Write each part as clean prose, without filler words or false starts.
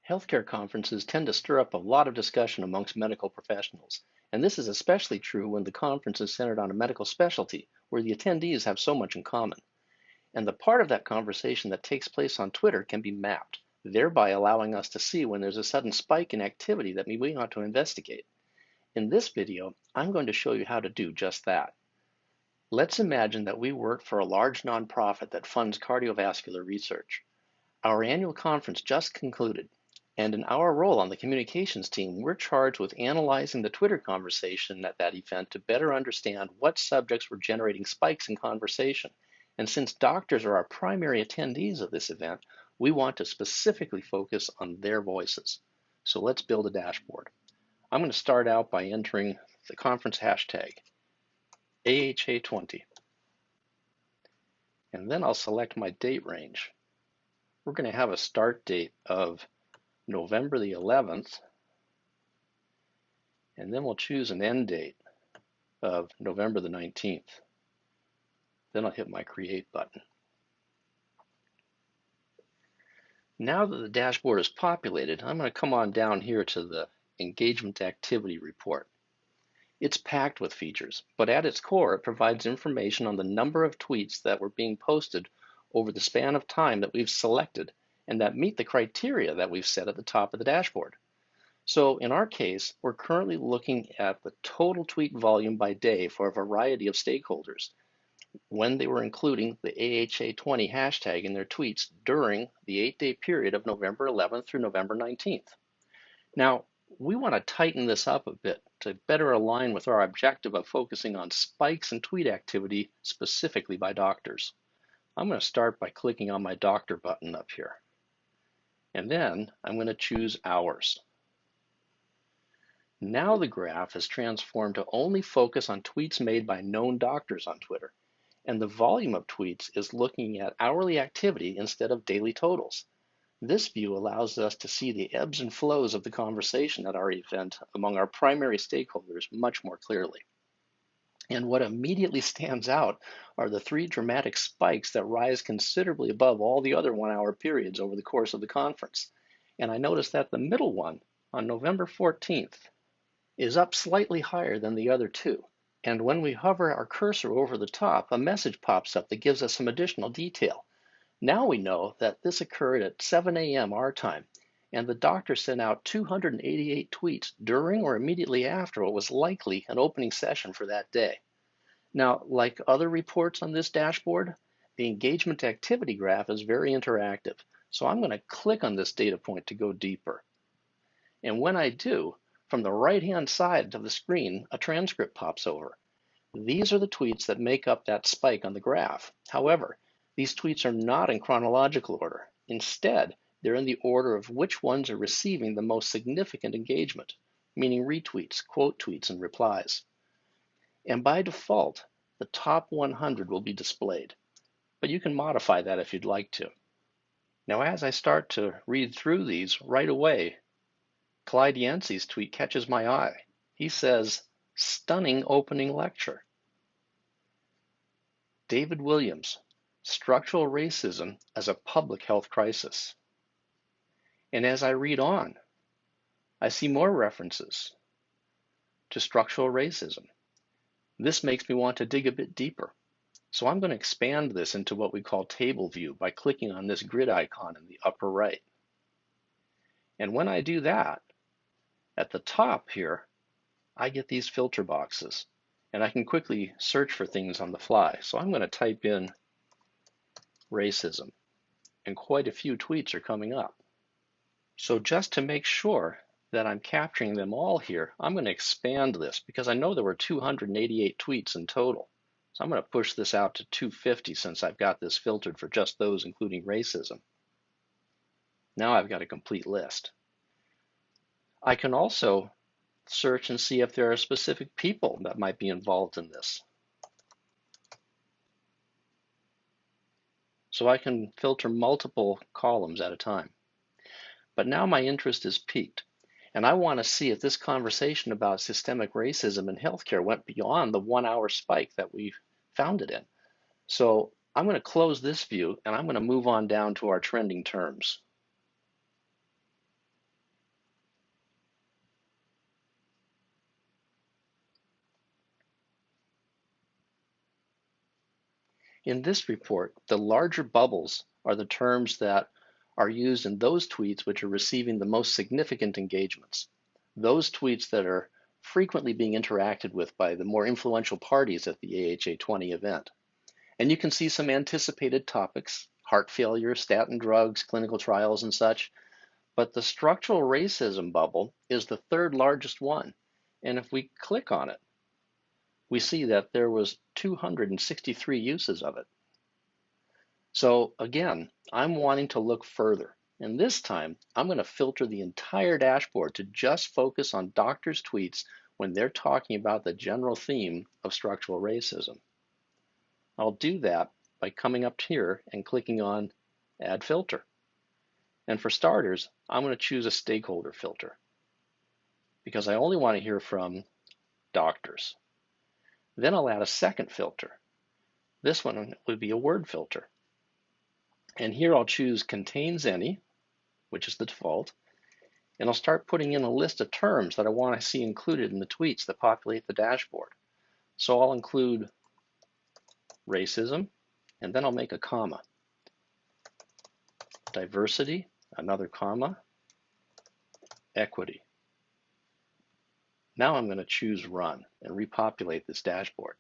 Healthcare conferences tend to stir up a lot of discussion amongst medical professionals, and this is especially true when the conference is centered on a medical specialty where the attendees have so much in common. And the part of that conversation that takes place on Twitter can be mapped, thereby allowing us to see when there's a sudden spike in activity that we want to investigate. In this video, I'm going to show you how to do just that. Let's imagine that we work for a large nonprofit that funds cardiovascular research. Our annual conference just concluded, and in our role on the communications team, we're charged with analyzing the Twitter conversation at that event to better understand what subjects were generating spikes in conversation. And since doctors are our primary attendees of this event, we want to specifically focus on their voices. So let's build a dashboard. I'm going to start out by entering the conference hashtag, AHA20. And then I'll select my date range. We're going to have a start date of November the 11th, and then we'll choose an end date of November the 19th. Then I'll hit my Create button. Now that the dashboard is populated, I'm going to come on down here to the Engagement Activity Report. It's packed with features, but at its core, it provides information on the number of tweets that were being posted over the span of time that we've selected and that meet the criteria that we've set at the top of the dashboard. So in our case, we're currently looking at the total tweet volume by day for a variety of stakeholders when they were including the AHA20 hashtag in their tweets during the 8-day period of November 11th through November 19th. Now, we want to tighten this up a bit to better align with our objective of focusing on spikes in tweet activity specifically by doctors. I'm going to start by clicking on my doctor button up here. And then I'm going to choose hours. Now the graph is transformed to only focus on tweets made by known doctors on Twitter. And the volume of tweets is looking at hourly activity instead of daily totals. This view allows us to see the ebbs and flows of the conversation at our event among our primary stakeholders much more clearly. And what immediately stands out are the 3 dramatic spikes that rise considerably above all the other 1-hour periods over the course of the conference. And I noticed that the middle one, on November 14th, is up slightly higher than the other 2. And when we hover our cursor over the top, a message pops up that gives us some additional detail. Now we know that this occurred at 7 a.m. our time, and the doctor sent out 288 tweets during or immediately after what was likely an opening session for that day. Now, like other reports on this dashboard, the engagement activity graph is very interactive, so I'm going to click on this data point to go deeper. And when I do, from the right-hand side of the screen, a transcript pops over. These are the tweets that make up that spike on the graph. However, these tweets are not in chronological order. Instead, they're in the order of which ones are receiving the most significant engagement, meaning retweets, quote tweets, and replies. And by default, the top 100 will be displayed, but you can modify that if you'd like to. Now, as I start to read through these, right away, Clyde Yancey's tweet catches my eye. He says, "Stunning opening lecture." David Williams, "Structural racism as a public health crisis." And as I read on, I see more references to structural racism. This makes me want to dig a bit deeper. So I'm going to expand this into what we call table view by clicking on this grid icon in the upper right. And when I do that, at the top here, I get these filter boxes, and I can quickly search for things on the fly. So I'm going to type in racism, and quite a few tweets are coming up. So just to make sure that I'm capturing them all here, I'm going to expand this because I know there were 288 tweets in total. So I'm going to push this out to 250 since I've got this filtered for just those including racism. Now I've got a complete list. I can also search and see if there are specific people that might be involved in this. So I can filter multiple columns at a time. But now my interest is piqued, and I want to see if this conversation about systemic racism in healthcare went beyond the 1-hour spike that we found it in. So I'm going to close this view, and I'm going to move on down to our trending terms. In this report, the larger bubbles are the terms that are used in those tweets which are receiving the most significant engagements. Those tweets that are frequently being interacted with by the more influential parties at the AHA 20 event. And you can see some anticipated topics, heart failure, statin drugs, clinical trials, and such. But the structural racism bubble is the third largest one. And if we click on it, we see that there was 263 uses of it. So again, I'm wanting to look further. And this time, I'm going to filter the entire dashboard to just focus on doctors' tweets when they're talking about the general theme of structural racism. I'll do that by coming up here and clicking on Add Filter. And for starters, I'm going to choose a stakeholder filter because I only want to hear from doctors. Then I'll add a second filter. This one would be a word filter. And here I'll choose Contains Any, which is the default, and I'll start putting in a list of terms that I want to see included in the tweets that populate the dashboard. So I'll include racism, and then I'll make a comma. Diversity, another comma, equity. Now I'm going to choose Run and repopulate this dashboard.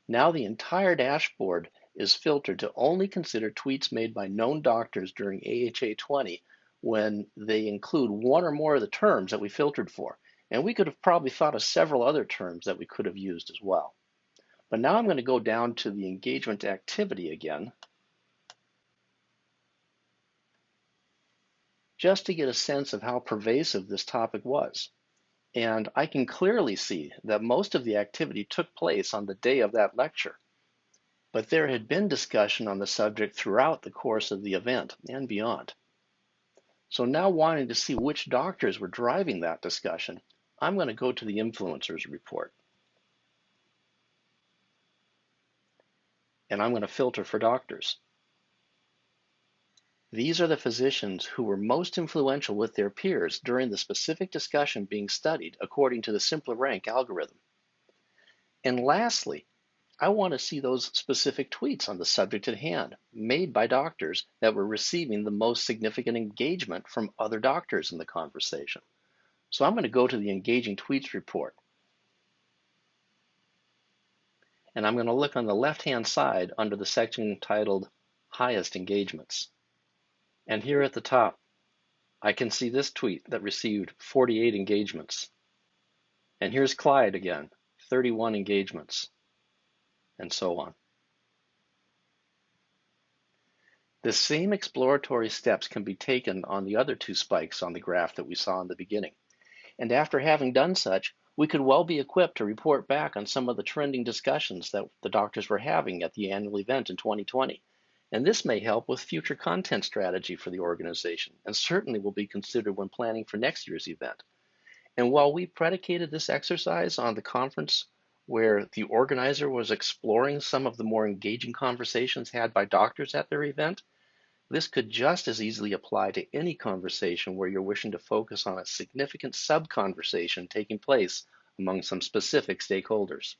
Now the entire dashboard is filtered to only consider tweets made by known doctors during AHA 20 when they include one or more of the terms that we filtered for. And we could have probably thought of several other terms that we could have used as well. But now I'm going to go down to the engagement activity again, just to get a sense of how pervasive this topic was. And I can clearly see that most of the activity took place on the day of that lecture. But there had been discussion on the subject throughout the course of the event and beyond. So now, wanting to see which doctors were driving that discussion, I'm going to go to the influencers report. And I'm going to filter for doctors. These are the physicians who were most influential with their peers during the specific discussion being studied according to the Symplur rank algorithm. And lastly, I want to see those specific tweets on the subject at hand made by doctors that were receiving the most significant engagement from other doctors in the conversation. So I'm going to go to the Engaging Tweets report. And I'm going to look on the left-hand side under the section titled Highest Engagements. And here at the top, I can see this tweet that received 48 engagements. And here's Clyde again, 31 engagements, and so on. The same exploratory steps can be taken on the other two spikes on the graph that we saw in the beginning. And after having done such, we could well be equipped to report back on some of the trending discussions that the doctors were having at the annual event in 2020. And this may help with future content strategy for the organization, and certainly will be considered when planning for next year's event. And while we predicated this exercise on the conference where the organizer was exploring some of the more engaging conversations had by doctors at their event, this could just as easily apply to any conversation where you're wishing to focus on a significant sub-conversation taking place among some specific stakeholders.